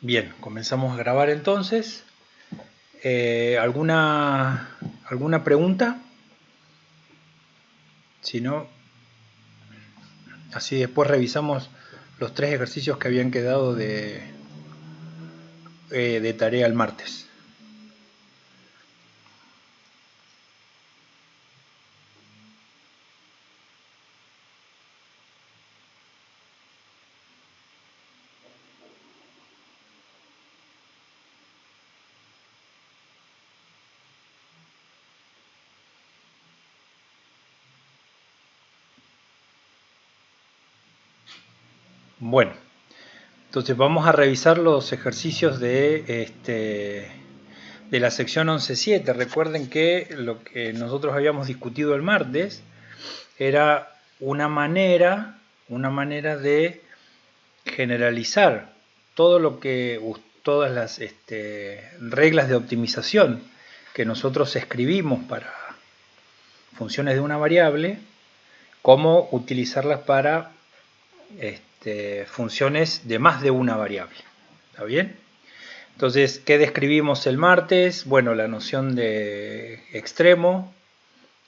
Bien, comenzamos a grabar entonces. ¿Alguna pregunta? Si no, así después revisamos los 3 ejercicios que habían quedado de tarea el martes. Bueno, entonces vamos a revisar los ejercicios de la sección 11.7. Recuerden que lo que nosotros habíamos discutido el martes era una manera de generalizar todo lo que todas las reglas de optimización que nosotros escribimos para funciones de una variable, cómo utilizarlas para funciones de más de una variable. ¿Está bien? Entonces, ¿qué describimos el martes? Bueno, la noción de extremo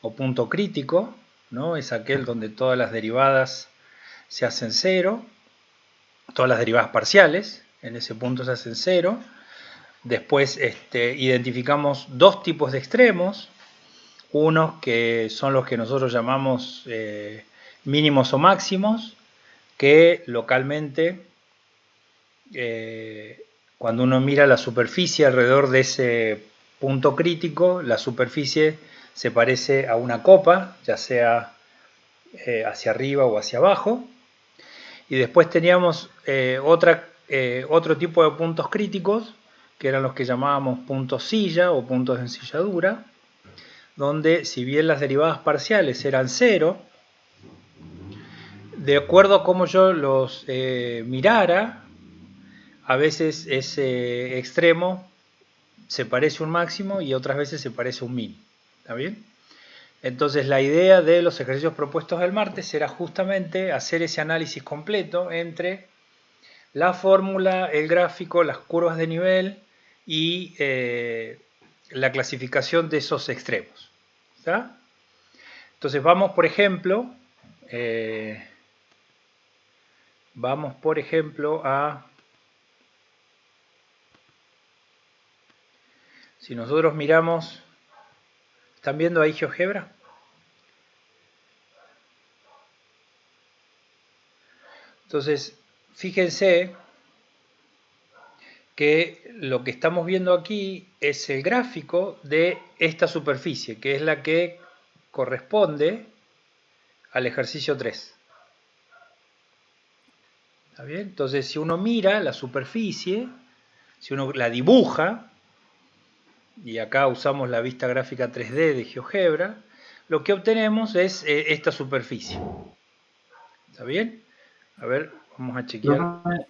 o punto crítico, ¿no? Es aquel donde todas las derivadas se hacen cero, todas las derivadas parciales, en ese punto se hacen cero. Después identificamos dos tipos de extremos, unos que son los que nosotros llamamos mínimos o máximos, que localmente, cuando uno mira la superficie alrededor de ese punto crítico, la superficie se parece a una copa, ya sea hacia arriba o hacia abajo. Y después teníamos otro tipo de puntos críticos, que eran los que llamábamos puntos silla o puntos de ensilladura, donde si bien las derivadas parciales eran cero, de acuerdo a cómo yo los mirara, a veces ese extremo se parece a un máximo y otras veces se parece a un mínimo. ¿Está bien? Entonces la idea de los ejercicios propuestos el martes era justamente hacer ese análisis completo entre la fórmula, el gráfico, las curvas de nivel y la clasificación de esos extremos. ¿Está? Entonces vamos, por ejemplo, a... Si nosotros miramos... ¿Están viendo ahí GeoGebra? Entonces, fíjense que lo que estamos viendo aquí es el gráfico de esta superficie, que es la que corresponde al ejercicio 3. ¿Está bien? Entonces, si uno mira la superficie, si uno la dibuja, y acá usamos la vista gráfica 3D de GeoGebra, lo que obtenemos es esta superficie. ¿Está bien? A ver, vamos a chequear.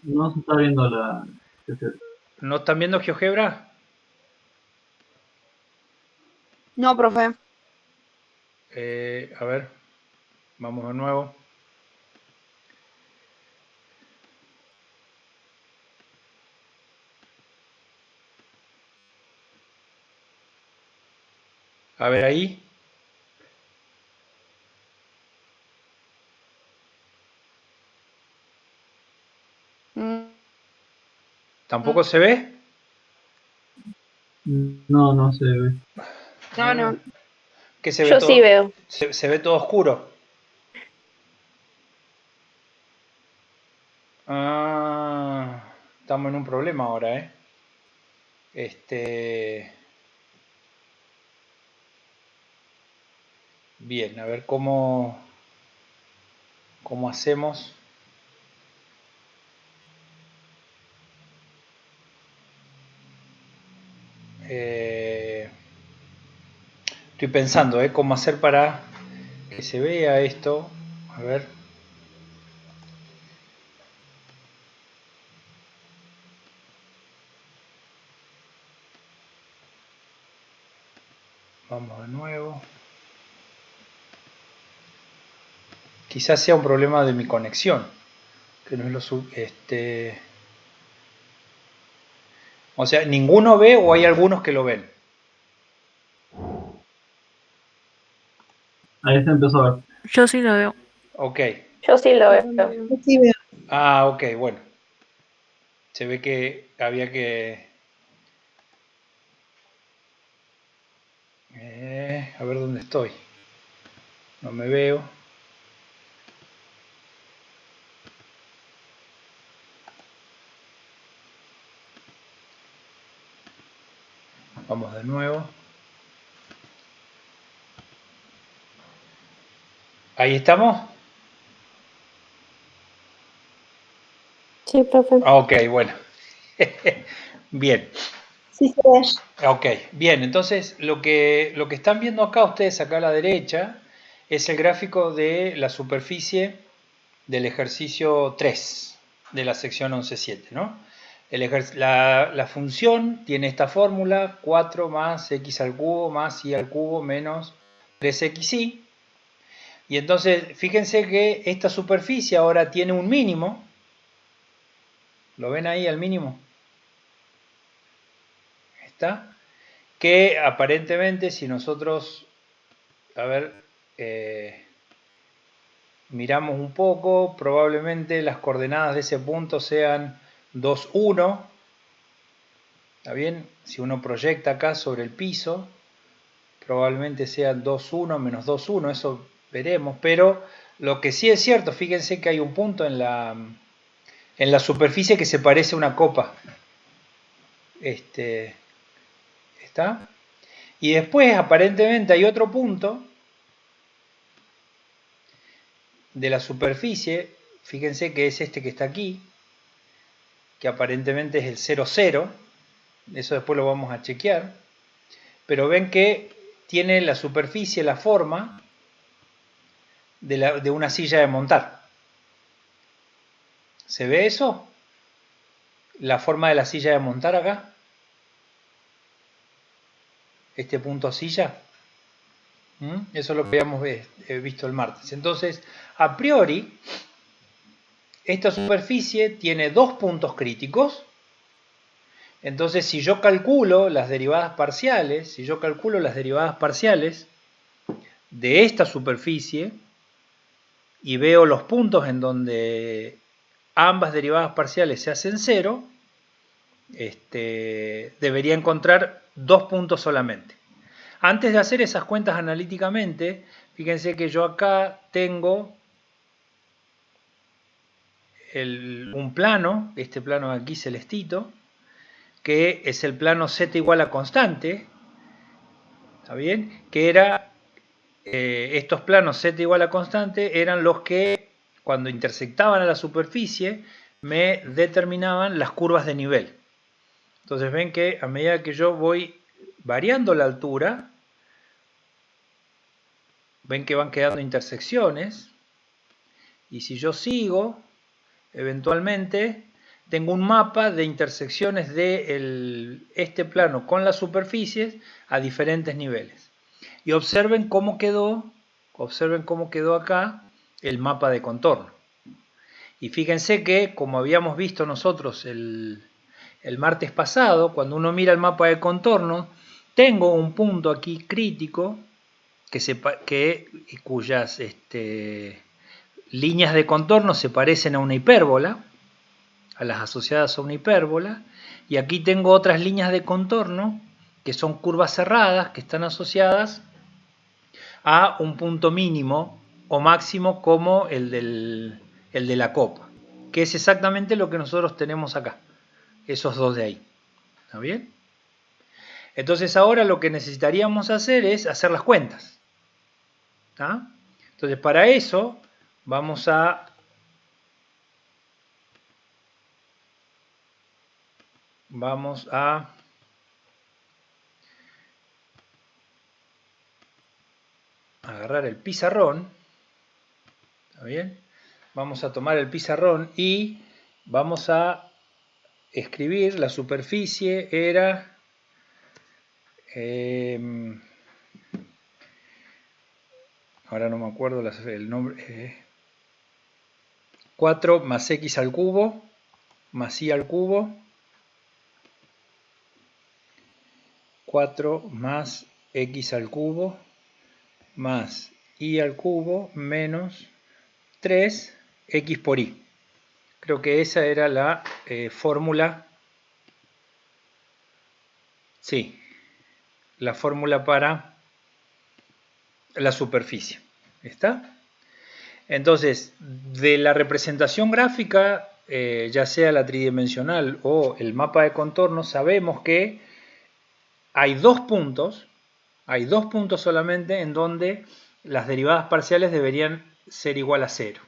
No se está viendo la... ¿No están viendo GeoGebra? No, profe. A ver, vamos de nuevo. A ver ahí. ¿Tampoco se ve? No, no se ve. No. ¿Qué se ve Yo todo? sí veo. Se ve todo oscuro. Ah, estamos en un problema ahora, ¿eh? Bien, a ver cómo hacemos. Estoy pensando, cómo hacer para que se vea esto. A ver. Vamos de nuevo. Quizás sea un problema de mi conexión, que no es lo O sea, ¿ninguno ve o hay algunos que lo ven? Ahí se empezó a ver. Yo sí lo veo. Ok. Yo sí lo veo. Sí, veo. Ah, ok, bueno. Se ve que había que... a ver dónde estoy. No me veo. Vamos de nuevo. ¿Ahí estamos? Sí, profe. Ok, bueno. Bien. Sí se ve. Ok, bien. Entonces, lo que están viendo acá ustedes, acá a la derecha, es el gráfico de la superficie del ejercicio 3 de la sección 11.7, ¿no? La función tiene esta fórmula, 4 más x al cubo más y al cubo menos 3xy. Y entonces, fíjense que esta superficie ahora tiene un mínimo. ¿Lo ven ahí al mínimo? ¿Está? Que aparentemente, si nosotros, a ver, miramos un poco, probablemente las coordenadas de ese punto sean 2, 1. ¿Está bien? Si uno proyecta acá sobre el piso, probablemente sea 2, 1 menos 2, 1, eso veremos. Pero lo que sí es cierto, fíjense que hay un punto en la superficie que se parece a una copa. ¿Está? Y después, aparentemente, hay otro punto de la superficie, fíjense que es este que está aquí, que aparentemente es el 0, 0, eso después lo vamos a chequear, pero ven que tiene la superficie, la forma de una silla de montar. ¿Se ve eso? La forma de la silla de montar acá. Este punto silla. Eso es lo que habíamos visto el martes. Entonces, a priori, esta superficie tiene dos puntos críticos. Entonces, si yo calculo las derivadas parciales, de esta superficie y veo los puntos en donde ambas derivadas parciales se hacen 0, debería encontrar dos puntos solamente. Antes de hacer esas cuentas analíticamente, fíjense que yo acá tengo un plano, este plano aquí celestito, que es el plano z igual a constante, ¿está bien? Que era, estos planos z igual a constante eran los que cuando intersectaban a la superficie me determinaban las curvas de nivel. Entonces ven que a medida que yo voy variando la altura, ven que van quedando intersecciones, y si yo sigo, eventualmente tengo un mapa de intersecciones de este plano con las superficies a diferentes niveles. Y observen cómo quedó acá el mapa de contorno. Y fíjense que, como habíamos visto nosotros el martes pasado, cuando uno mira el mapa de contorno, tengo un punto aquí crítico cuyas líneas de contorno se parecen a una hipérbola, a las asociadas a una hipérbola, y aquí tengo otras líneas de contorno que son curvas cerradas, que están asociadas a un punto mínimo o máximo como el de la copa, que es exactamente lo que nosotros tenemos acá, esos dos de ahí. ¿Está bien? Entonces ahora lo que necesitaríamos hacer es hacer las cuentas. ¿Está? Entonces para eso vamos a agarrar el pizarrón. ¿Está bien? Vamos a tomar el pizarrón y vamos a escribir la superficie era ahora no me acuerdo el nombre, 4 más x al cubo más y al cubo 4 más x al cubo más y al cubo menos 3 x por y. Creo que esa era la fórmula. Sí, la fórmula para la superficie. ¿Está? Entonces, de la representación gráfica, ya sea la tridimensional o el mapa de contorno, sabemos que hay dos puntos solamente en donde las derivadas parciales deberían ser igual a 0.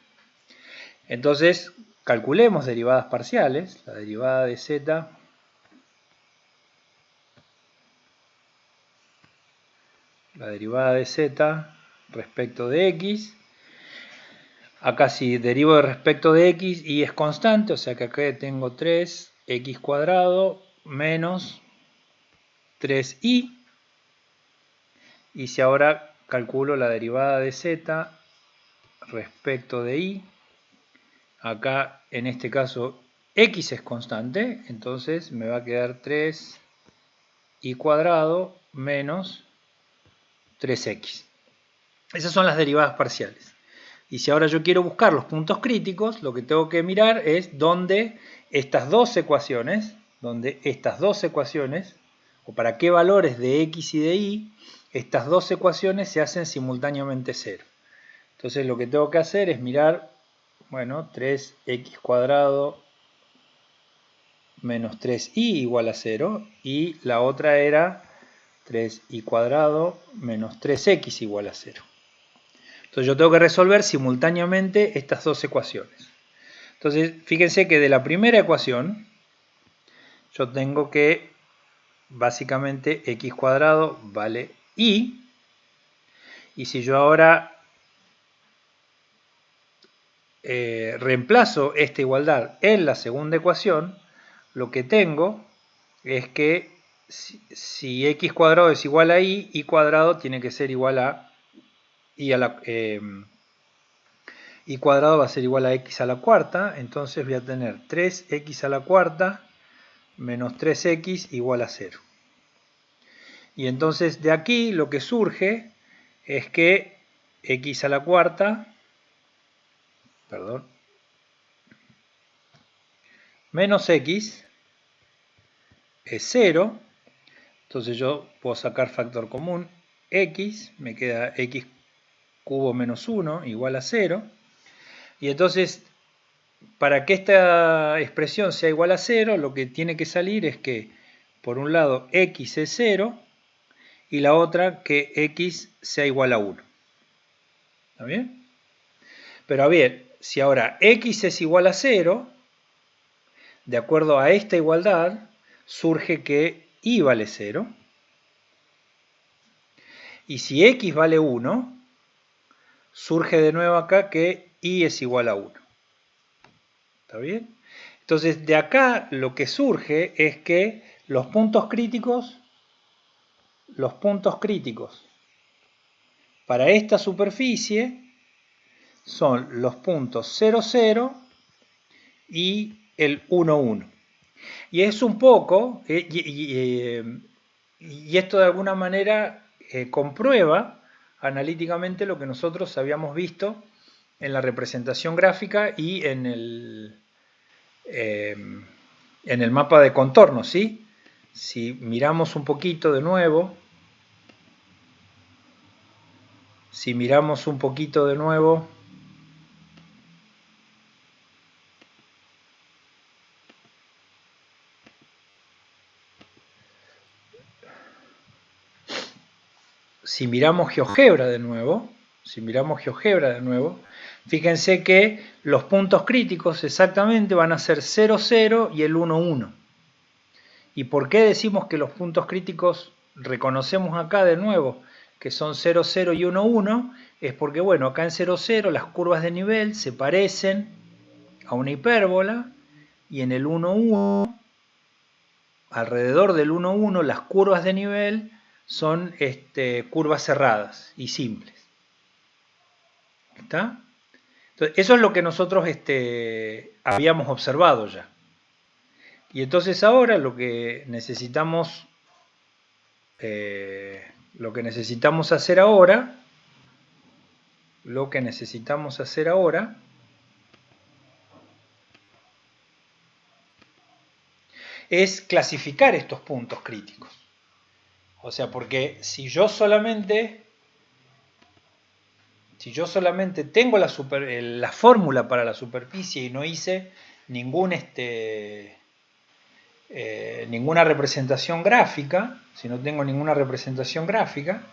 Entonces, calculemos derivadas parciales. La derivada de z respecto de x. Acá si derivo de respecto de x y es constante, o sea que acá tengo 3x cuadrado menos 3y. Y si ahora calculo la derivada de z respecto de y, acá en este caso x es constante, entonces me va a quedar 3y cuadrado menos 3x. Esas son las derivadas parciales. Y si ahora yo quiero buscar los puntos críticos, lo que tengo que mirar es dónde estas dos ecuaciones, o para qué valores de x y de y, estas dos ecuaciones se hacen simultáneamente 0. Entonces lo que tengo que hacer es mirar, bueno, 3x cuadrado menos 3y igual a 0, y la otra era 3y cuadrado menos 3x igual a 0. Entonces yo tengo que resolver simultáneamente estas dos ecuaciones. Entonces fíjense que de la primera ecuación yo tengo que básicamente x cuadrado vale y si yo ahora reemplazo esta igualdad en la segunda ecuación, lo que tengo es que si x cuadrado es igual a y cuadrado tiene que ser igual a y cuadrado va a ser igual a x a la cuarta, entonces voy a tener 3x a la cuarta menos 3x igual a 0. Y entonces de aquí lo que surge es que x a la cuarta, menos x es 0, entonces yo puedo sacar factor común x, me queda x cubo menos 1 igual a 0, y entonces para que esta expresión sea igual a 0, lo que tiene que salir es que por un lado x es 0 y la otra que x sea igual a 1. ¿Está bien? Pero a ver, si ahora x es igual a 0, de acuerdo a esta igualdad, surge que y vale 0. Y si x vale 1, surge de nuevo acá que y es igual a 1. ¿Está bien? Entonces de acá lo que surge es que los puntos críticos para esta superficie son los puntos 0, 0 y el 1, 1. Y es un poco, y esto de alguna manera comprueba analíticamente lo que nosotros habíamos visto en la representación gráfica y en el mapa de contorno, ¿sí? Si miramos un poquito de nuevo, si miramos GeoGebra de nuevo, fíjense que los puntos críticos exactamente van a ser 0, 0 y el 1, 1. ¿Y por qué decimos que los puntos críticos reconocemos acá de nuevo que son 0, 0 y 1, 1? Es porque, bueno, acá en 0, 0 las curvas de nivel se parecen a una hipérbola y en el 1, 1, alrededor del 1, 1, las curvas de nivel son curvas cerradas y simples. ¿Está? Entonces, eso es lo que nosotros habíamos observado ya. Y entonces ahora lo que necesitamos lo que necesitamos hacer ahora, es clasificar estos puntos críticos. O sea, porque si yo solamente tengo la fórmula para la superficie y no hice ninguna representación gráfica, si no tengo ninguna representación gráfica,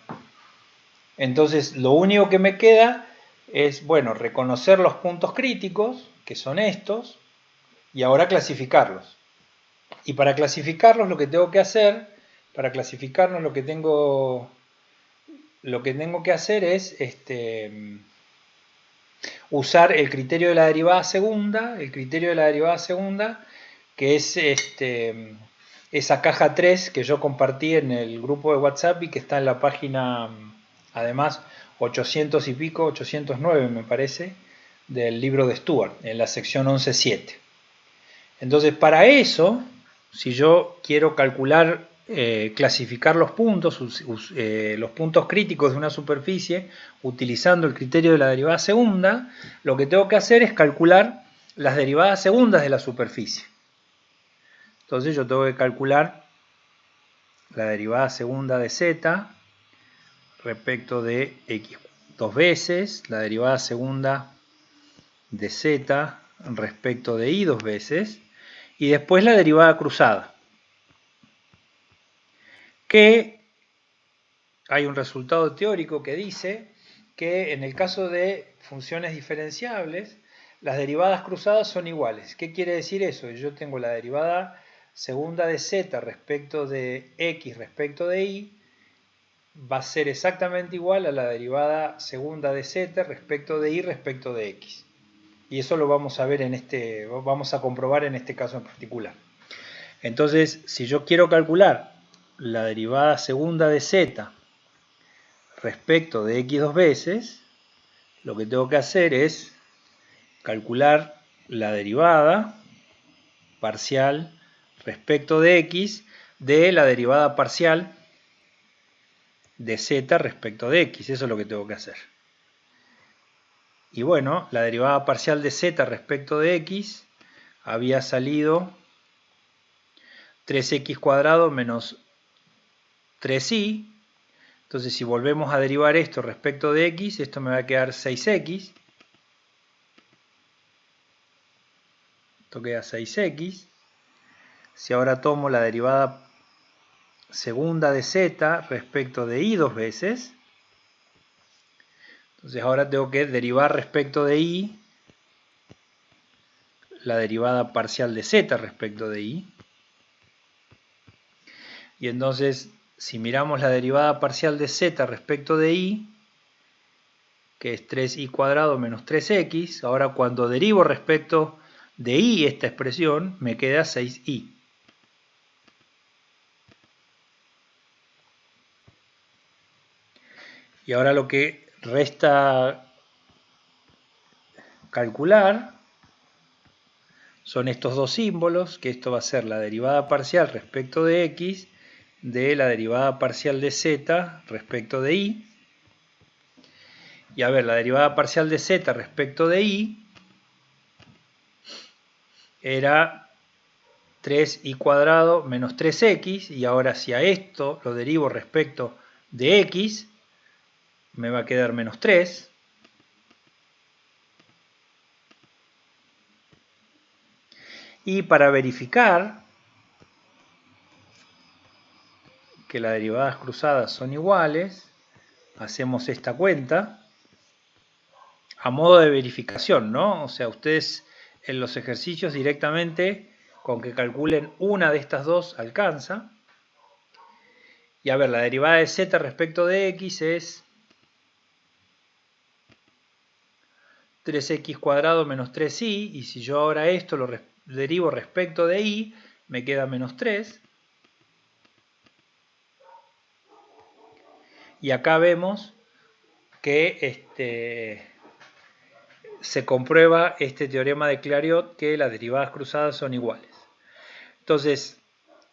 entonces lo único que me queda es, bueno, reconocer los puntos críticos, que son estos, y ahora clasificarlos. Y para clasificarlos lo que tengo que hacer, es usar el criterio de la derivada segunda, que es esa caja 3 que yo compartí en el grupo de WhatsApp y que está en la página, además, 800 y pico, 809 me parece, del libro de Stuart, en la sección 11.7. Entonces, para eso, si yo quiero calcular, clasificar los puntos críticos de una superficie utilizando el criterio de la derivada segunda, lo que tengo que hacer es calcular las derivadas segundas de la superficie. Entonces yo tengo que calcular la derivada segunda de z respecto de x dos veces, la derivada segunda de z respecto de y dos veces, y después la derivada cruzada. Que hay un resultado teórico que dice que en el caso de funciones diferenciables, las derivadas cruzadas son iguales. ¿Qué quiere decir eso? Yo tengo la derivada segunda de z respecto de x respecto de y, va a ser exactamente igual a la derivada segunda de z respecto de y respecto de x. Y eso lo vamos a ver vamos a comprobar en este caso en particular. Entonces, si yo quiero calcular la derivada segunda de z respecto de x dos veces, lo que tengo que hacer es calcular la derivada parcial respecto de x de la derivada parcial de z respecto de x. Eso es lo que tengo que hacer. Y bueno, la derivada parcial de z respecto de x había salido 3x cuadrado menos 3y. Entonces, si volvemos a derivar esto respecto de x, esto me va a quedar 6x. Esto queda 6x. Si ahora tomo la derivada segunda de z respecto de y dos veces, entonces ahora tengo que derivar respecto de y la derivada parcial de z respecto de y. Y entonces, si miramos la derivada parcial de z respecto de y, que es 3y cuadrado menos 3x, ahora cuando derivo respecto de y esta expresión, me queda 6y. Y ahora lo que resta calcular son estos dos símbolos, que esto va a ser la derivada parcial respecto de x de la derivada parcial de z respecto de y. Y a ver, la derivada parcial de z respecto de y era 3y cuadrado menos 3x, y ahora si a esto lo derivo respecto de x, me va a quedar menos 3. Y para verificar que las derivadas cruzadas son iguales, hacemos esta cuenta a modo de verificación, ¿no? O sea, ustedes en los ejercicios directamente con que calculen una de estas dos alcanza. Y a ver, la derivada de z respecto de x es 3x cuadrado menos 3y, y si yo ahora esto lo derivo respecto de y, me queda menos 3. Y acá vemos que se comprueba este teorema de Clairaut, que las derivadas cruzadas son iguales. Entonces,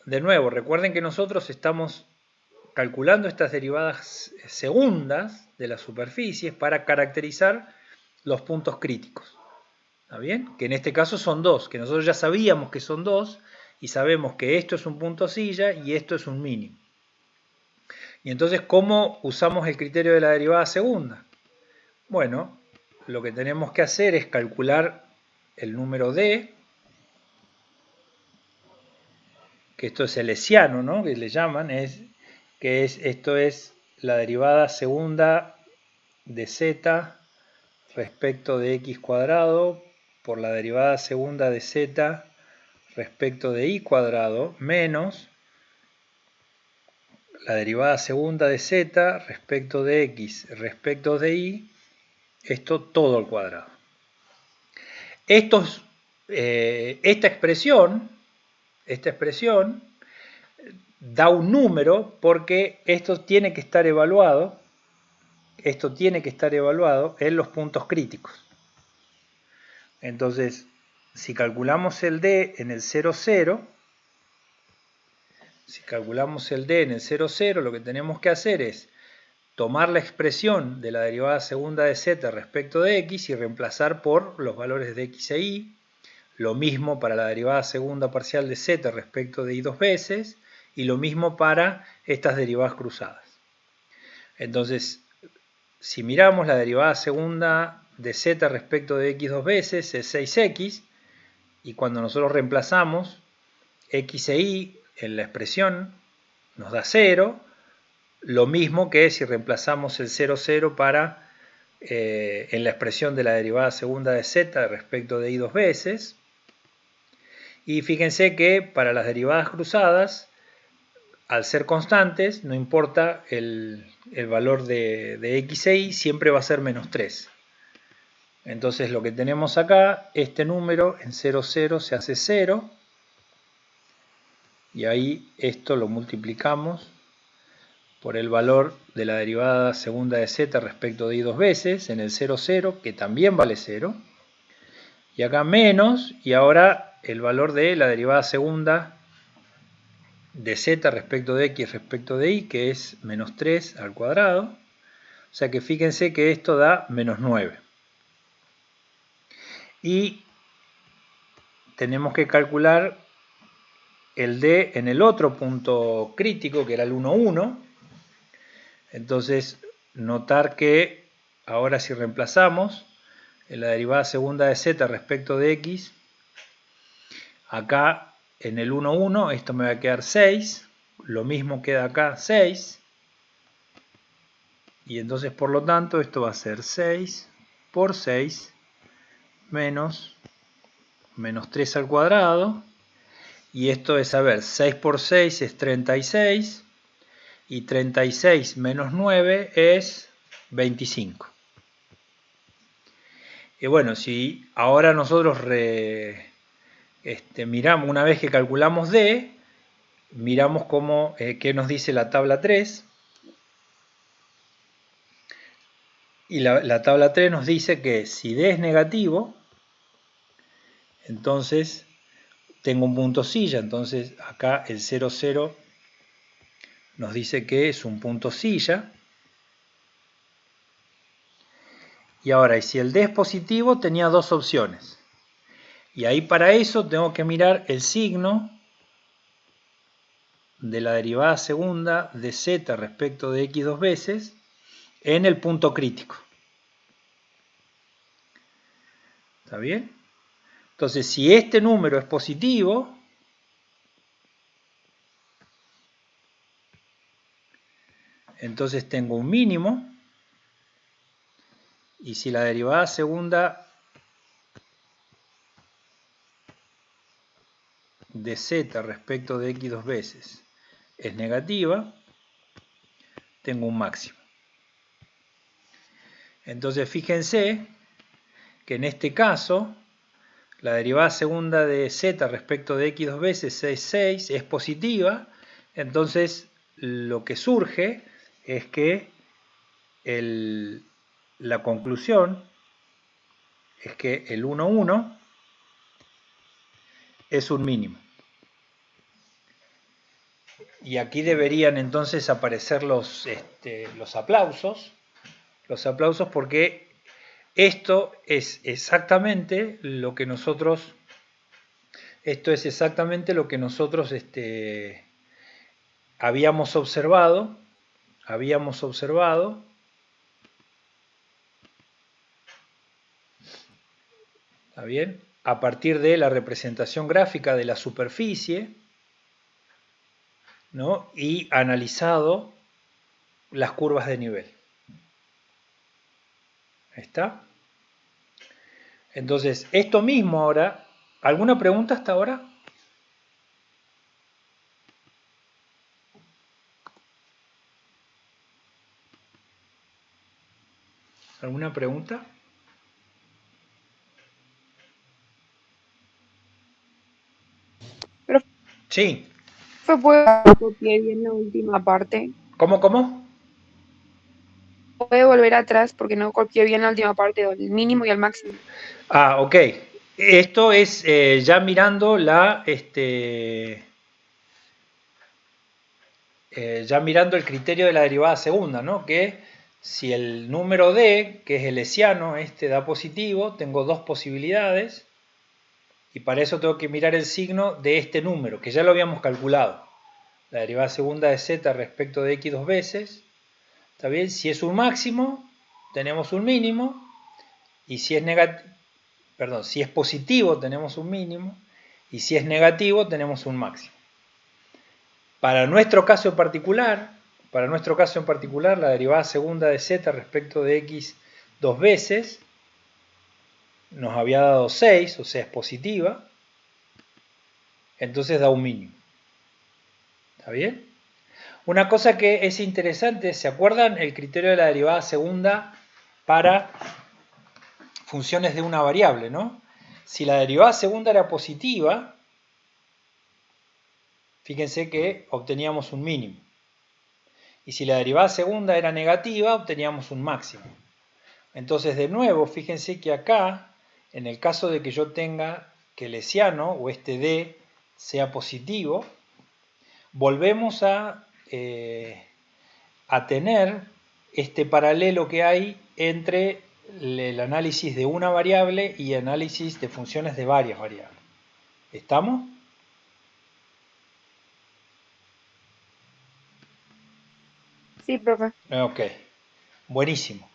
de nuevo, recuerden que nosotros estamos calculando estas derivadas segundas de las superficies para caracterizar los puntos críticos. ¿Está bien? Que en este caso son dos, que nosotros ya sabíamos que son dos y sabemos que esto es un punto silla y esto es un mínimo. Y entonces, ¿cómo usamos el criterio de la derivada segunda? Bueno, lo que tenemos que hacer es calcular el número d, que esto es el hessiano, ¿no? Que le llaman, esto es la derivada segunda de z respecto de x cuadrado por la derivada segunda de z respecto de y cuadrado menos la derivada segunda de z respecto de x respecto de y, esto todo al cuadrado. Esta expresión da un número porque esto tiene que estar evaluado en los puntos críticos. Entonces, si calculamos el d en el 0, 0, lo que tenemos que hacer es tomar la expresión de la derivada segunda de z respecto de x y reemplazar por los valores de x e y. Lo mismo para la derivada segunda parcial de z respecto de y dos veces, y lo mismo para estas derivadas cruzadas. Entonces, si miramos la derivada segunda de z respecto de x dos veces es 6x, y cuando nosotros reemplazamos x e y en la expresión nos da 0, lo mismo que si reemplazamos el 0, 0 en la expresión de la derivada segunda de z respecto de y dos veces. Y fíjense que para las derivadas cruzadas, al ser constantes, no importa el valor de x e y, siempre va a ser menos 3. Entonces lo que tenemos acá, este número en 0, 0 se hace 0. Y ahí esto lo multiplicamos por el valor de la derivada segunda de z respecto de y dos veces, en el 0, 0, que también vale 0. Y acá menos, y ahora el valor de la derivada segunda de z respecto de x respecto de y, que es menos 3 al cuadrado. O sea que fíjense que esto da menos 9. Y tenemos que calcular el d en el otro punto crítico, que era el 1, 1. Entonces, notar que ahora si reemplazamos en la derivada segunda de z respecto de x, acá en el 1, 1, esto me va a quedar 6, lo mismo queda acá 6, y entonces por lo tanto esto va a ser 6 por 6 menos 3 al cuadrado, y esto es, a ver, 6 por 6 es 36, y 36 menos 9 es 25. Y bueno, si ahora nosotros miramos, una vez que calculamos D, miramos qué nos dice la tabla 3. Y la tabla 3 nos dice que si D es negativo, entonces tengo un punto silla. Entonces acá el 0, 0 nos dice que es un punto silla. Y ahora, y si el D es positivo, tenía dos opciones. Y ahí para eso tengo que mirar el signo de la derivada segunda de z respecto de x dos veces en el punto crítico. ¿Está bien? Entonces, si este número es positivo, entonces tengo un mínimo. Y si la derivada segunda de z respecto de x dos veces es negativa, tengo un máximo. Entonces fíjense que en este caso la derivada segunda de z respecto de x dos veces es 6, es positiva. Entonces lo que surge es que la conclusión es que el 1, 1 es un mínimo. Y aquí deberían entonces aparecer los aplausos. Los aplausos porque esto es exactamente lo que nosotros... Esto es exactamente lo que nosotros habíamos observado. ¿Está bien? A partir de la representación gráfica de la superficie, ¿no? Y analizado las curvas de nivel. Ahí está. Entonces, esto mismo ahora, ¿alguna pregunta hasta ahora? ¿Alguna pregunta? Profe, Sí. ¿puede copiar bien la última parte? ¿Cómo? Puede volver atrás porque no copié bien la última parte, del mínimo y el máximo. Ah, ok. Esto es ya mirando ya mirando el criterio de la derivada segunda, ¿no? Que si el número d, que es el hessiano, da positivo, tengo dos posibilidades, y para eso tengo que mirar el signo de este número, que ya lo habíamos calculado. La derivada segunda de z respecto de x dos veces. ¿Está bien? Si es un máximo, tenemos un mínimo, y si es si es positivo, tenemos un mínimo, y si es negativo, tenemos un máximo. Para nuestro caso en particular, la derivada segunda de z respecto de x dos veces nos había dado 6, o sea, es positiva, entonces da un mínimo. ¿Está bien? Una cosa que es interesante, ¿se acuerdan el criterio de la derivada segunda para funciones de una variable, ¿no? Si la derivada segunda era positiva, fíjense que obteníamos un mínimo. Y si la derivada segunda era negativa, obteníamos un máximo. Entonces, de nuevo, fíjense que acá, en el caso de que yo tenga que el hessiano o este d sea positivo, volvemos a tener este paralelo que hay entre el análisis de una variable y análisis de funciones de varias variables. ¿Estamos? Sí, profe. Ok, buenísimo.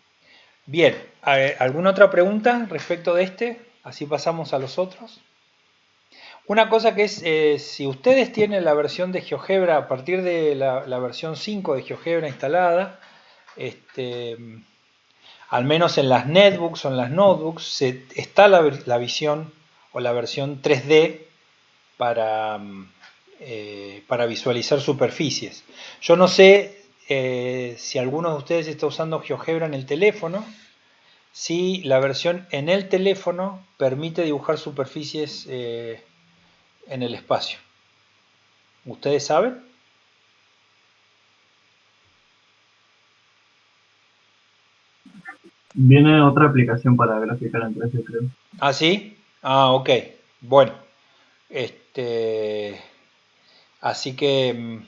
Bien, ¿alguna otra pregunta respecto de este? Así pasamos a los otros. Una cosa que es, si ustedes tienen la versión de GeoGebra, a partir de la versión 5 de GeoGebra instalada, al menos en las netbooks o en las notebooks, está la visión o la versión 3D para visualizar superficies. Yo no sé si alguno de ustedes está usando GeoGebra en el teléfono, si la versión en el teléfono permite dibujar superficies en el espacio. ¿Ustedes saben? Viene otra aplicación para graficar en 3D, creo. ¿Ah, sí? Ah, ok. Bueno. Así que,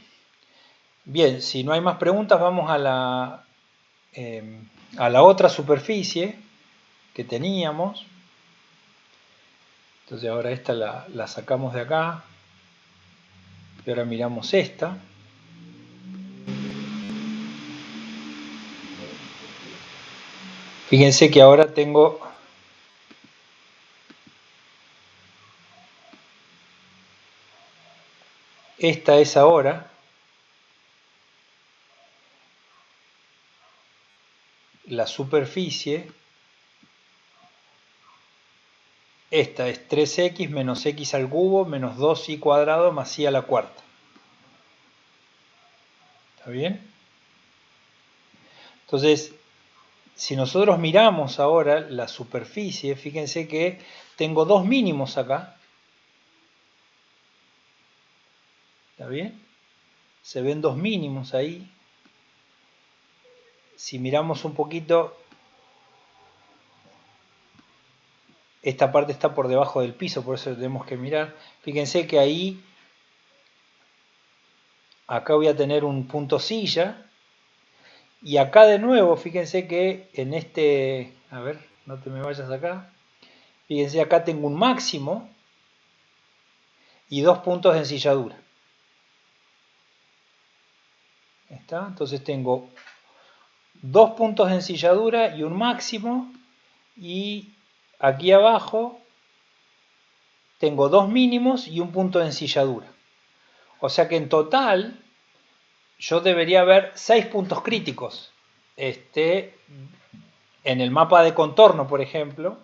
bien, si no hay más preguntas, vamos a la otra superficie que teníamos. Entonces ahora esta la sacamos de acá. Y ahora miramos esta. Fíjense que ahora tengo esta es ahora la superficie. Esta es 3x menos x al cubo menos 2y cuadrado más y a la cuarta. ¿Está bien? Entonces, si nosotros miramos ahora la superficie, fíjense que tengo dos mínimos acá. ¿Está bien? Se ven dos mínimos ahí. Si miramos un poquito, esta parte está por debajo del piso, por eso tenemos que mirar. Fíjense que ahí acá voy a tener un punto silla, y acá de nuevo, fíjense que en este, a ver, no te me vayas acá, fíjense acá tengo un máximo y dos puntos de ensilladura. ¿Está? Entonces tengo dos puntos de ensilladura y un máximo, y aquí abajo tengo dos mínimos y un punto de ensilladura. O sea que en total yo debería ver 6 puntos críticos en el mapa de contorno, por ejemplo,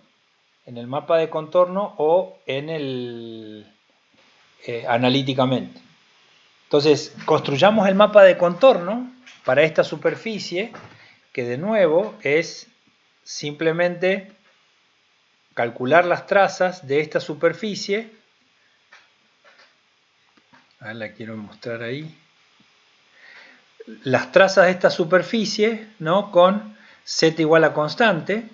en el mapa de contorno o en el analíticamente. Entonces, construyamos el mapa de contorno para esta superficie, que de nuevo es simplemente calcular las trazas de esta superficie. La quiero mostrar ahí. Las trazas de esta superficie, ¿no? Con z igual a constante.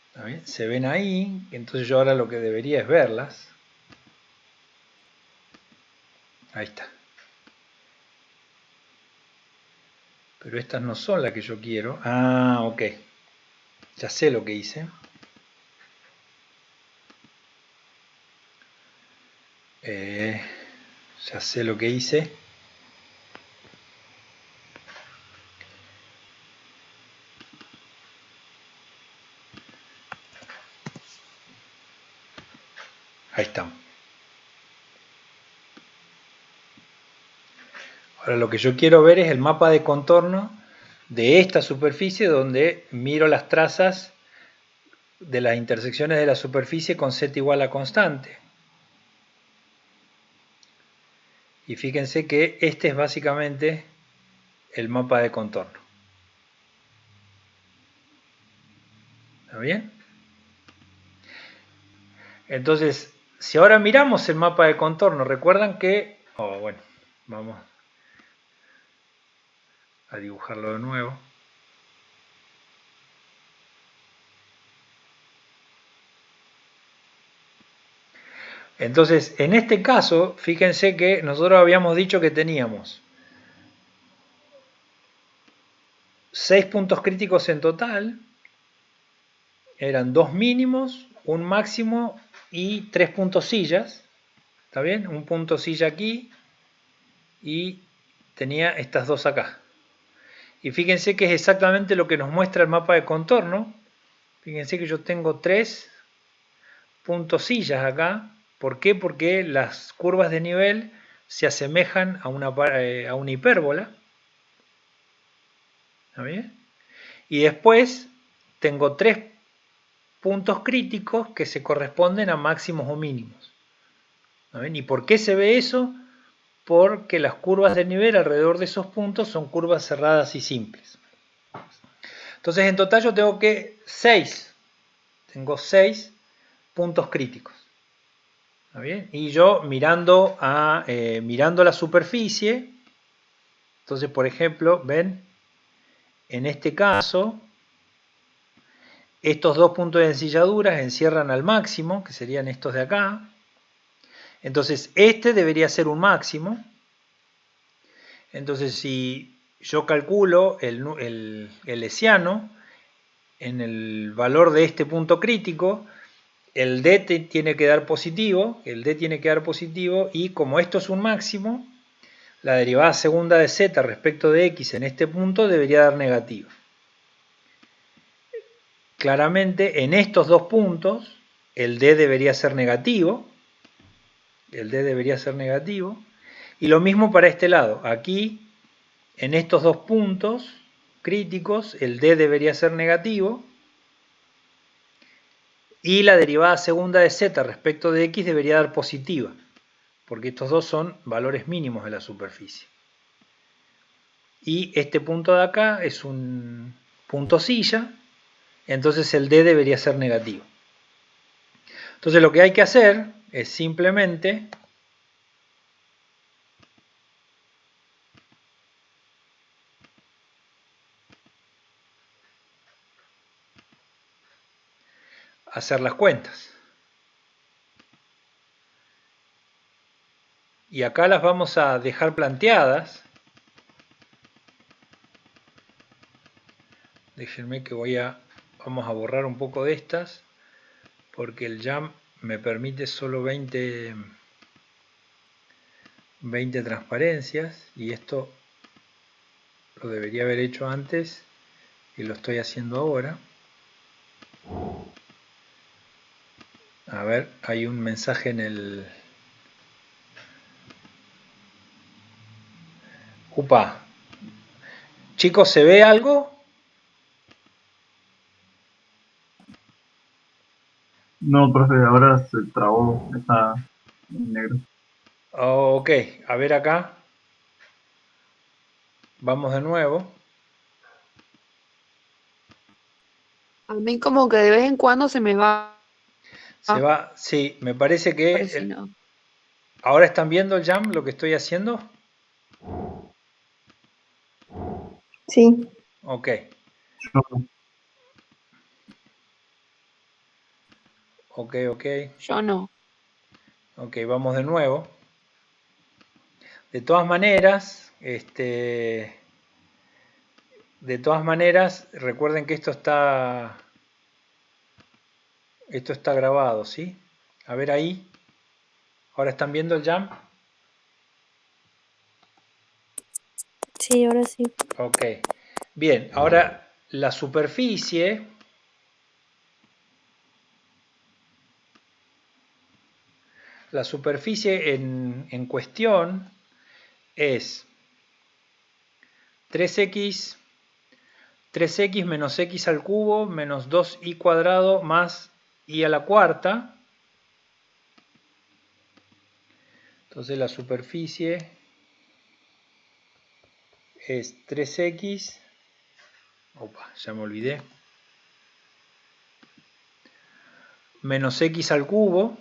¿Está bien? Se ven ahí, entonces yo ahora lo que debería es verlas. Ahí está. Pero estas no son las que yo quiero. Ah, ok. Ya sé lo que hice. Ya sé lo que hice. Ahí estamos. Ahora lo que yo quiero ver es el mapa de contorno de esta superficie, donde miro las trazas de las intersecciones de la superficie con z igual a constante. Y fíjense que este es básicamente el mapa de contorno. ¿Está bien? Entonces, si ahora miramos el mapa de contorno, recuerdan que... bueno, vamos a dibujarlo de nuevo. Entonces, en este caso, fíjense que nosotros habíamos dicho que teníamos 6 puntos críticos en total, eran 2 mínimos, un máximo y 3 puntos sillas, ¿está bien? Un punto silla aquí y tenía estas dos acá. Y fíjense que es exactamente lo que nos muestra el mapa de contorno. Fíjense que yo tengo 3 puntos sillas acá. ¿Por qué? Porque las curvas de nivel se asemejan a una hipérbola. ¿Está bien? Y después tengo 3 puntos críticos que se corresponden a máximos o mínimos. ¿Está bien? ¿Y por qué se ve eso? Porque las curvas de nivel alrededor de esos puntos son curvas cerradas y simples. Entonces en total yo tengo 6 puntos críticos. ¿Está bien? Y yo mirando la superficie, entonces por ejemplo, ven, en este caso, estos dos puntos de ensilladuras encierran al máximo, que serían estos de acá. Entonces este debería ser un máximo. Entonces si yo calculo el hessiano en el valor de este punto crítico, el D tiene que dar positivo, y como esto es un máximo, la derivada segunda de z respecto de x en este punto debería dar negativo. Claramente en estos dos puntos el D debería ser negativo, y lo mismo para este lado. Aquí en estos dos puntos críticos el D debería ser negativo, y la derivada segunda de z respecto de x debería dar positiva, porque estos dos son valores mínimos de la superficie. Y este punto de acá es un punto silla, entonces el D debería ser negativo. Entonces lo que hay que hacer es simplemente hacer las cuentas. y acá las vamos a dejar planteadas. Déjenme que vamos a borrar un poco de estas, porque el jam me permite solo 20 transparencias, y esto lo debería haber hecho antes y lo estoy haciendo ahora. A ver, hay un mensaje en el... Upa. Chicos, ¿se ve algo? No, profe, ahora se trabó, está en negro. Ok, a ver acá. Vamos de nuevo. A mí como que de vez en cuando se me va. Se va, sí, me parece que... Parece no. ¿Ahora están viendo el jam, lo que estoy haciendo? Sí. Ok, No, ok. Yo no. Ok, vamos de nuevo. De todas maneras, recuerden que esto está grabado, ¿sí? A ver ahí. ¿Ahora están viendo el jam? Sí, ahora sí. Ok. Bien, ahora la superficie en cuestión es 3x menos x al cubo menos 2y cuadrado más y a la cuarta. Entonces la superficie es 3x, opa, ya me olvidé, menos x al cubo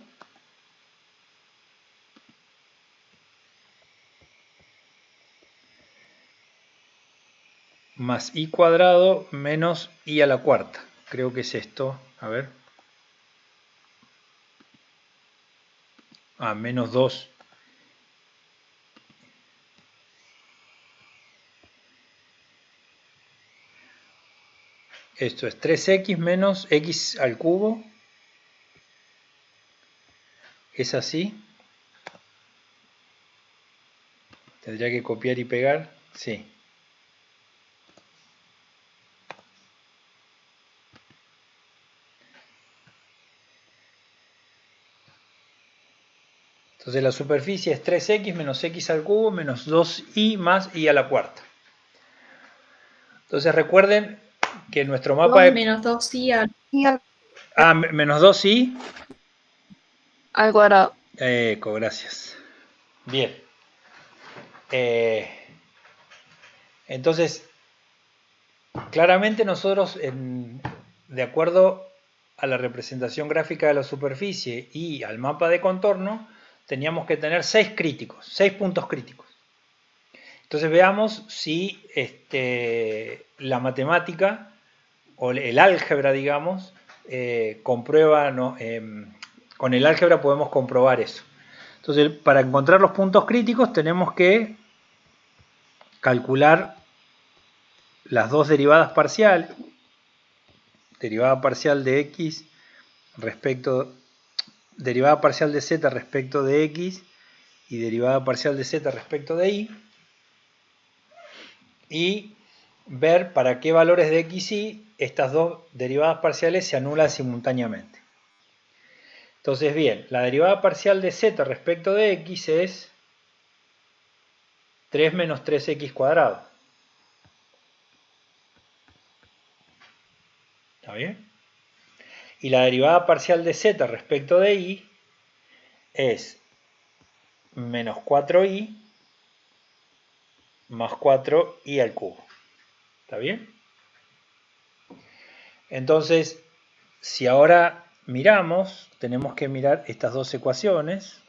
más y cuadrado menos y a la cuarta. Creo que es esto, a ver. Menos 2. Esto es 3x menos x al cubo. Es así. Tendría que copiar y pegar. Sí. Entonces la superficie es 3x menos x al cubo menos 2y más y a la cuarta. Entonces recuerden que nuestro mapa de... menos 2i al Y menos 2y. al cuadrado. Eco, gracias. Bien. Entonces, claramente nosotros, de acuerdo a la representación gráfica de la superficie y al mapa de contorno, teníamos que tener 6 puntos críticos. Entonces veamos si la matemática o el álgebra, digamos, comprueba, ¿no? Con el álgebra podemos comprobar eso. Entonces, para encontrar los puntos críticos tenemos que calcular las dos derivadas parciales, derivada parcial de x derivada parcial de z respecto de x y derivada parcial de z respecto de y ver para qué valores de x y estas dos derivadas parciales se anulan simultáneamente. Entonces, bien, la derivada parcial de z respecto de x es 3 menos 3x cuadrado. ¿Está bien? Y la derivada parcial de z respecto de y es menos 4y más 4y al cubo. ¿Está bien? Entonces, si ahora miramos, tenemos que mirar estas dos ecuaciones.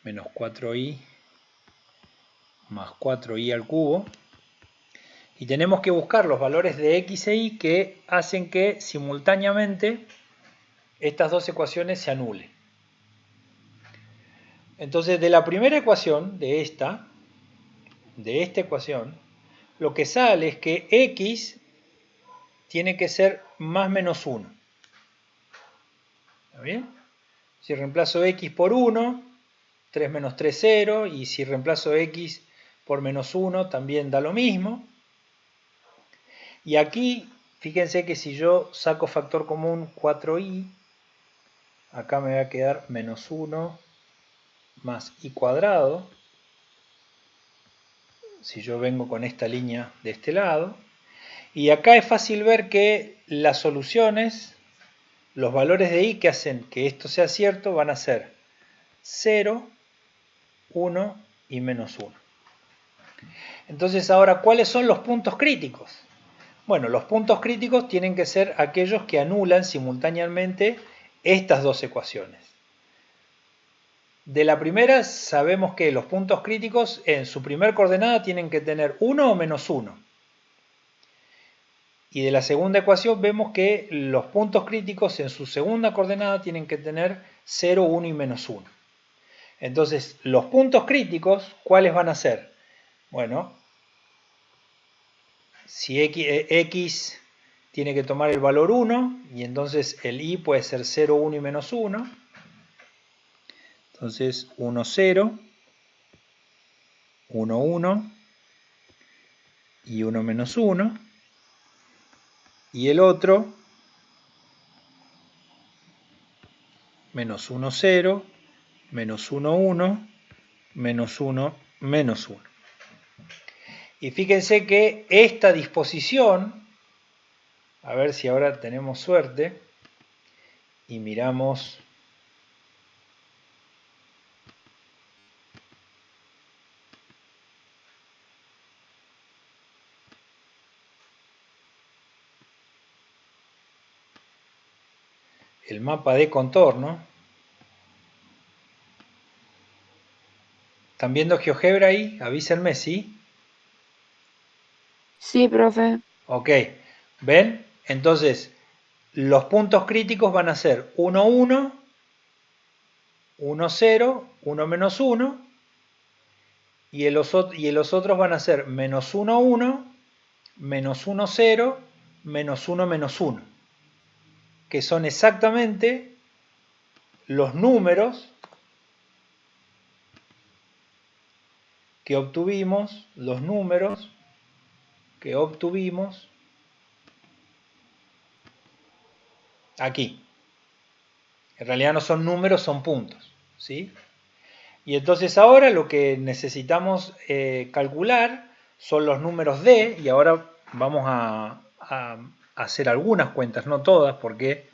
Menos 4y más 4y al cubo. Y tenemos que buscar los valores de x e y que hacen que simultáneamente estas dos ecuaciones se anulen. Entonces, de la primera ecuación, de esta ecuación, lo que sale es que x tiene que ser más menos 1. ¿Está bien? Si reemplazo x por 1, 3 menos 3, 0. Y si reemplazo x por menos 1, también da lo mismo. Y aquí, fíjense que si yo saco factor común 4y, acá me va a quedar menos 1 más y cuadrado. Si yo vengo con esta línea de este lado. Y acá es fácil ver que las soluciones, los valores de y que hacen que esto sea cierto, van a ser 0, 1 y menos 1. Entonces ahora, ¿cuáles son los puntos críticos? Bueno, los puntos críticos tienen que ser aquellos que anulan simultáneamente estas dos ecuaciones. De la primera sabemos que los puntos críticos en su primer coordenada tienen que tener 1 o menos 1. Y de la segunda ecuación vemos que los puntos críticos en su segunda coordenada tienen que tener 0, 1 y menos 1. Entonces, los puntos críticos, ¿cuáles van a ser? Bueno, si x tiene que tomar el valor 1, y entonces el y puede ser 0, 1 y menos 1. Entonces 1, 0, 1, 1 y 1 menos 1. Y el otro, menos 1, 0, menos 1, 1, menos 1, menos 1. Y fíjense que esta disposición, a ver si ahora tenemos suerte, y miramos el mapa de contorno. ¿Están viendo GeoGebra ahí? Avísenme, ¿sí? Sí, profe. Ok, ¿ven? Entonces, los puntos críticos van a ser 1, 1, 1, 0, 1 menos 1, y los otros van a ser menos 1, 1, menos 1, 0, menos 1, menos 1, que son exactamente los números que obtuvimos, aquí. En realidad no son números, son puntos, ¿sí? Y entonces ahora lo que necesitamos calcular son los números d, y ahora vamos a hacer algunas cuentas, no todas, porque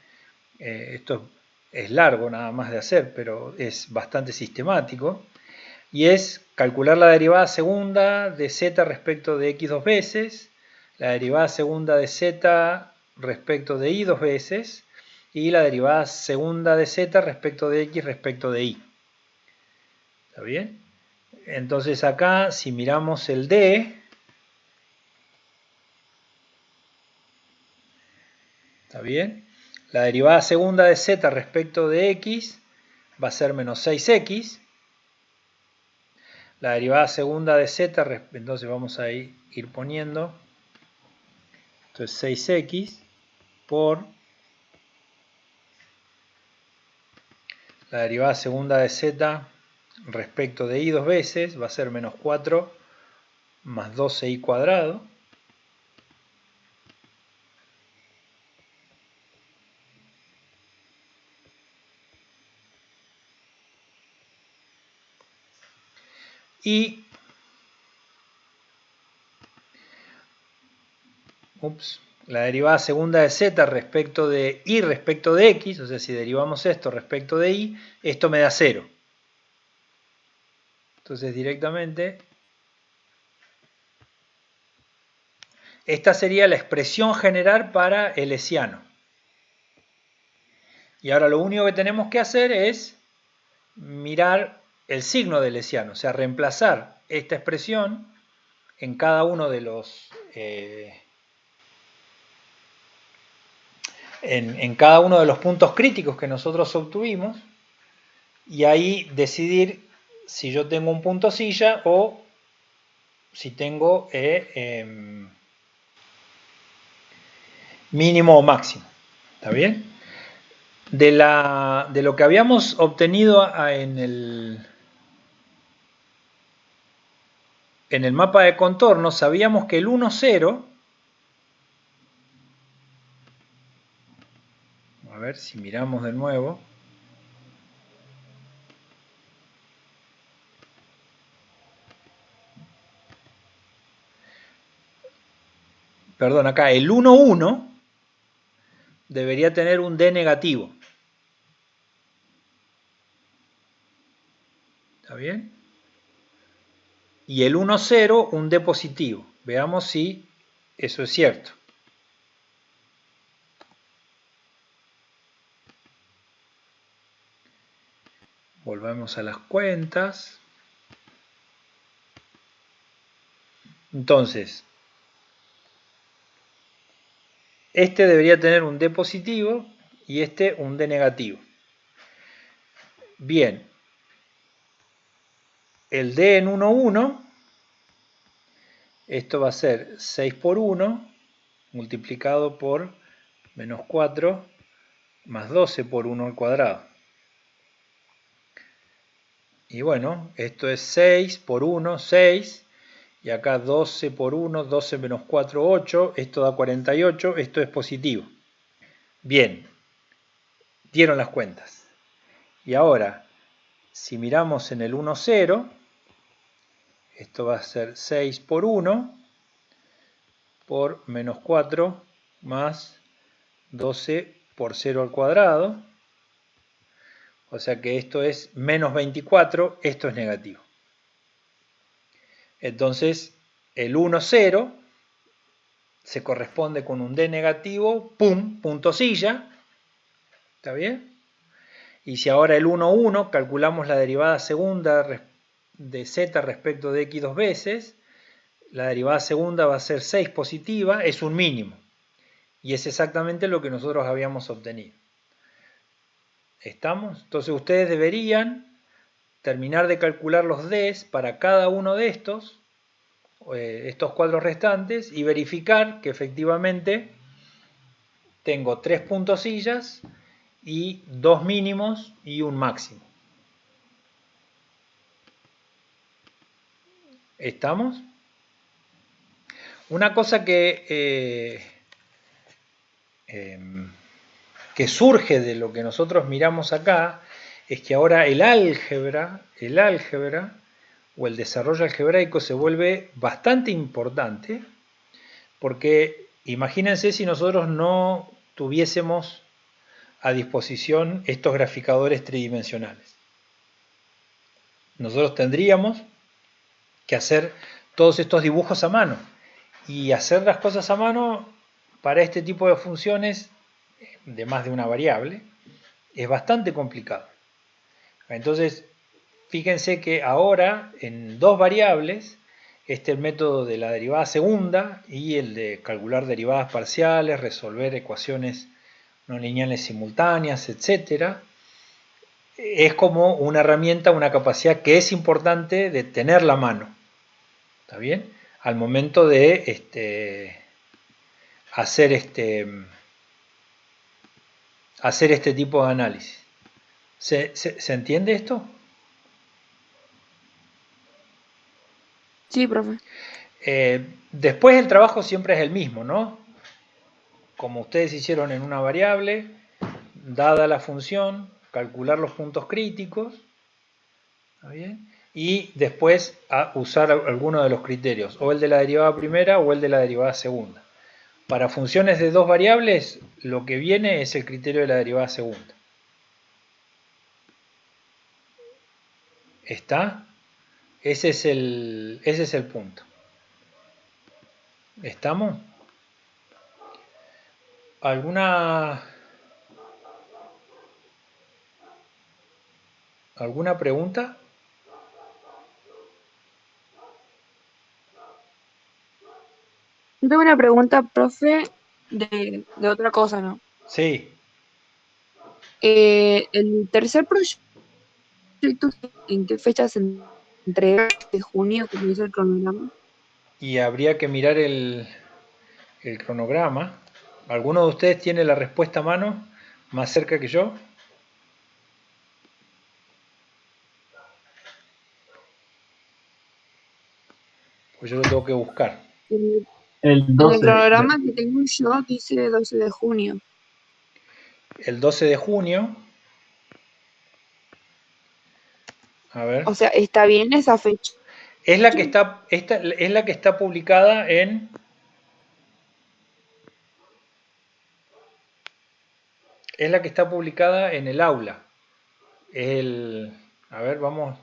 esto es largo nada más de hacer, pero es bastante sistemático. Y es calcular la derivada segunda de z respecto de x dos veces, la derivada segunda de z respecto de y dos veces, y la derivada segunda de z respecto de x respecto de y. ¿Está bien? Entonces acá, si miramos el d, ¿está bien? La derivada segunda de z respecto de x va a ser menos 6x. La derivada segunda de z, entonces vamos a ir poniendo, entonces 6x por la derivada segunda de z respecto de y dos veces va a ser menos 4 más 12y cuadrado. Y la derivada segunda de z respecto de y respecto de x, o sea, si derivamos esto respecto de y, esto me da 0. Entonces directamente, esta sería la expresión general para el hessiano. Y ahora lo único que tenemos que hacer es mirar el signo del hessiano, o sea, reemplazar esta expresión en cada uno de los en cada uno de los puntos críticos que nosotros obtuvimos, y ahí decidir si yo tengo un punto silla o si tengo mínimo o máximo. ¿Está bien? De lo que habíamos obtenido en el mapa de contorno, sabíamos que el 1, 0, a ver si miramos de nuevo, perdón, acá el 1, 1 debería tener un D negativo. ¿Está bien? Y el 1, 0 un D positivo. Veamos si eso es cierto. Volvemos a las cuentas. Entonces, este debería tener un D positivo y este un D negativo. Bien, el D en 1, 1, esto va a ser 6 por 1 multiplicado por menos 4 más 12 por 1 al cuadrado. Y bueno, esto es 6 por 1, 6. Y acá 12 por 1, 12 menos 4, 8. Esto da 48. Esto es positivo. Bien, dieron las cuentas. Y ahora, si miramos en el 1, 0, esto va a ser 6 por 1 por menos 4 más 12 por 0 al cuadrado. O sea que esto es menos 24, esto es negativo. Entonces, el 1, 0 se corresponde con un D negativo, pum, punto silla. ¿Está bien? Y si ahora el 1, 1 calculamos la derivada segunda de z respecto de x 2 veces, la derivada segunda va a ser 6 positiva, es un mínimo. Y es exactamente lo que nosotros habíamos obtenido. ¿Estamos? Entonces ustedes deberían terminar de calcular los Ds para cada uno de estos cuadros restantes, y verificar que efectivamente tengo 3 puntosillas y 2 mínimos y un máximo. ¿Estamos? Una cosa que surge de lo que nosotros miramos acá es que ahora el álgebra o el desarrollo algebraico se vuelve bastante importante, porque imagínense si nosotros no tuviésemos a disposición estos graficadores tridimensionales. Nosotros tendríamos que hacer todos estos dibujos a mano, y hacer las cosas a mano para este tipo de funciones de más de una variable es bastante complicado. Entonces, fíjense que ahora en dos variables, el método de la derivada segunda y el de calcular derivadas parciales, resolver ecuaciones no lineales simultáneas, etc., es como una herramienta, una capacidad que es importante de tener la mano. ¿Está bien? Al momento de hacer este tipo de análisis. ¿Se entiende esto? Sí, profe. Después el trabajo siempre es el mismo, ¿no? Como ustedes hicieron en una variable, dada la función, calcular los puntos críticos, ¿está bien? Y después usar alguno de los criterios, o el de la derivada primera o el de la derivada segunda. Para funciones de dos variables, lo que viene es el criterio de la derivada segunda. ¿Está? Ese es el punto. ¿Estamos? ¿Alguna pregunta? Yo tengo una pregunta, profe, de otra cosa, ¿no? Sí, El tercer proyecto, ¿en qué fecha se entrega? ¿De junio, como dice el cronograma? y habría que mirar el cronograma. ¿Alguno de ustedes tiene la respuesta a mano más cerca que yo? Pues yo lo tengo que buscar. El, El el 12 cronograma que tengo yo dice 12 de junio. El 12 de junio. A ver. O sea, está bien esa fecha. Es la que está, esta es la que está publicada en. Es la que está publicada en el aula. A ver, vamos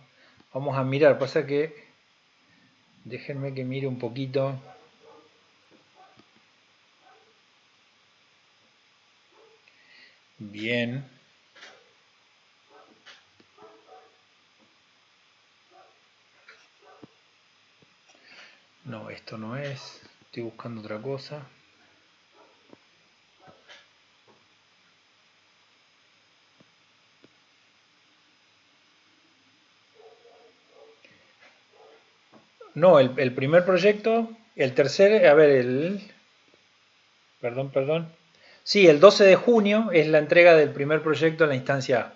a mirar. Pasa que. Déjenme que mire un poquito. Bien. No, esto no es. Estoy buscando otra cosa. No, el primer proyecto, el tercer, a ver, perdón. Sí, el 12 de junio es la entrega del primer proyecto en la instancia A.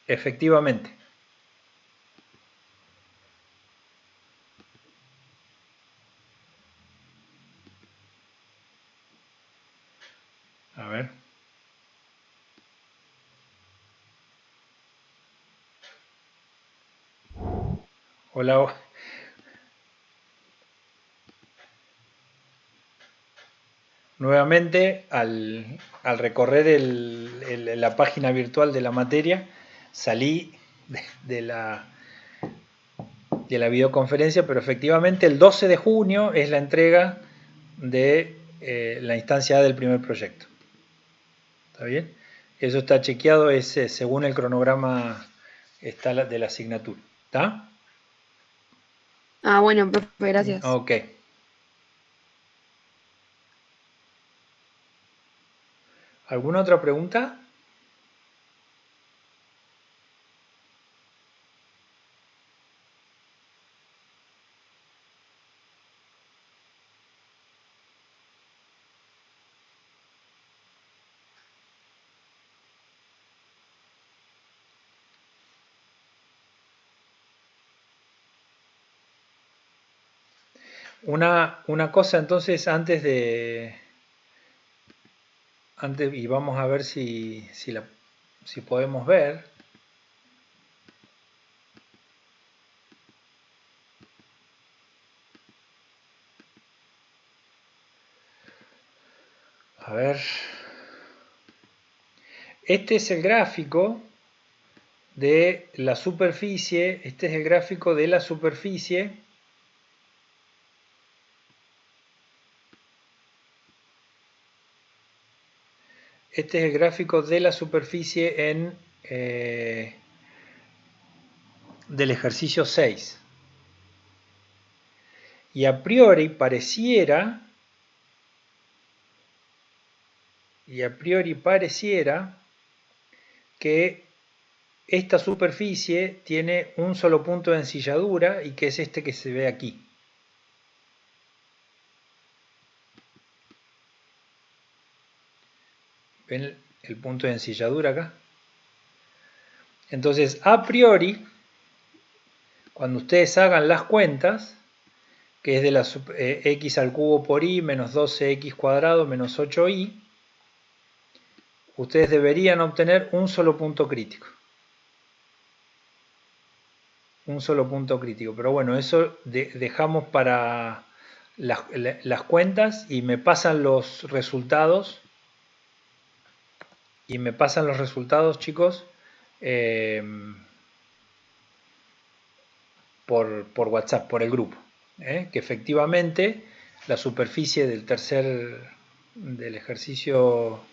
Efectivamente. A ver. Hola. Nuevamente, al recorrer la página virtual de la materia, salí de la videoconferencia, pero efectivamente el 12 de junio es la entrega de la instancia A del primer proyecto. ¿Está bien? Eso está chequeado, es según el cronograma de la asignatura. ¿Está? Ah, bueno, profe, gracias. Ok. ¿Alguna otra pregunta? Una cosa entonces y vamos a ver si podemos ver. A ver. Este es el gráfico de la superficie. Este es el gráfico de la superficie. Este es el gráfico de la superficie del ejercicio 6. Y a priori pareciera que esta superficie tiene un solo punto de ensilladura y que es este que se ve aquí. ¿Ven el punto de ensilladura acá? Entonces, a priori, cuando ustedes hagan las cuentas, que es de la x al cubo por y menos 12x cuadrado menos 8y, ustedes deberían obtener un solo punto crítico. Un solo punto crítico. Pero bueno, eso dejamos para las cuentas y me pasan los resultados. Chicos, por WhatsApp, por el grupo. Que efectivamente la superficie del ejercicio,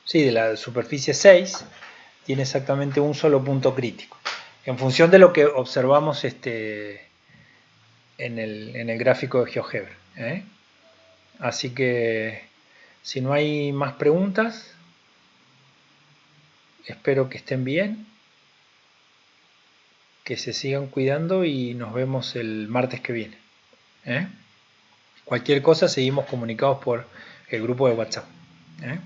sí, de la superficie 6, tiene exactamente un solo punto crítico. En función de lo que observamos en el gráfico de GeoGebra. Así que si no hay más preguntas, espero que estén bien, que se sigan cuidando y nos vemos el martes que viene. ¿Eh? Cualquier cosa seguimos comunicados por el grupo de WhatsApp. ¿Eh?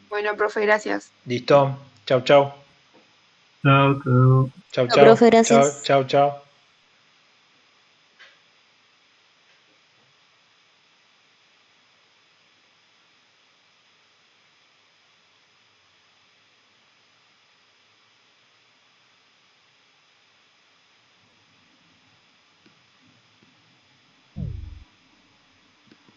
Bueno, profe, gracias. Listo. Chau, chau. Chao, chao. Chau, No, chau. profe, Chau, gracias. chau, chau.